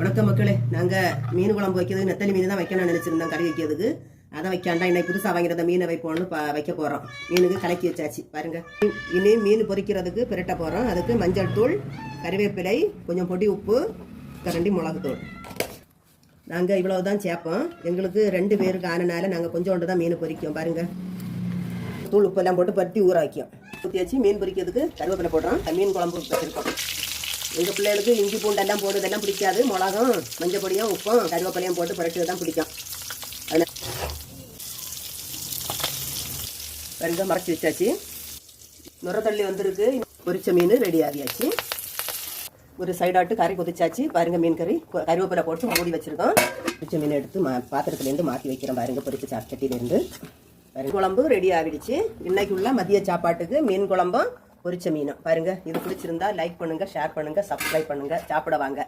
வணக்கம் மக்களே. நாங்கள் மீன் குழம்பு வைக்கிறது நெத்தலி மீன் தான் வைக்கணும்னு நினச்சிருந்தோம் கறி வைக்கிறதுக்கு. அதை வைக்காண்டா இன்னைக்கு புதுசாக வாங்கிறத மீனை வைப்போம்னு வைக்க போகிறோம். மீனுக்கு கலக்கி வச்சாச்சு பாருங்கள். இனி மீன் பொரிக்கிறதுக்கு பிரட்ட போகிறோம். அதுக்கு மஞ்சள் தூள், கறிவேப்பிலை, கொஞ்சம் பொடி உப்பு, கரண்டி மிளகுத்தூள். நாங்கள் இவ்வளவு தான் சேர்ப்போம். எங்களுக்கு 2 பேருக்கு ஆனனால நாங்கள் கொஞ்சோண்டு தான் மீன் பொரிக்கும் பாருங்கள். தூள் உப்பெல்லாம் போட்டு பருத்தி ஊற வைக்கும். ஊற்றி வச்சு மீன் பொரிக்கிறதுக்கு கருவேப்பிலை போடுறோம். மீன் குழம்பு வச்சுருக்கோம். எங்கள் பிள்ளைகளுக்கு இஞ்சி பூண்டெல்லாம் போடுறதெல்லாம் பிடிக்காது. மிளகும், மஞ்சள் பொடியும், உப்பும், கருவேப்பிலையும் போட்டு புரட்டுறது தான் பிடிக்கும். அதில் பாருங்க மறைச்சி வச்சாச்சு. நுரத்தள்ளி வந்திருக்கு. பொரிச்ச மீன் ரெடி ஆகியாச்சு. ஒரு சைடாட்டு கறி கொதிச்சாச்சு பாருங்க. மீன் கறி கருவேப்பிலை போட்டு மூடி வச்சுருக்கோம். பொரிச்ச மீன் எடுத்து பாத்திரத்துலேருந்து மாற்றி வைக்கிறோம் பாருங்க. பொரிச்ச சட்டிலேருந்து குழம்பு ரெடி ஆகிடுச்சு. இன்னைக்கு உள்ள மதிய சாப்பாட்டுக்கு மீன் குழம்பும் பொரிச்ச மீனும் பாருங்க. இது பிடிச்சிருந்தா லைக் பண்ணுங்க, ஷேர் பண்ணுங்க, சப்ஸ்கிரைப் பண்ணுங்க. சாப்பிட வாங்க.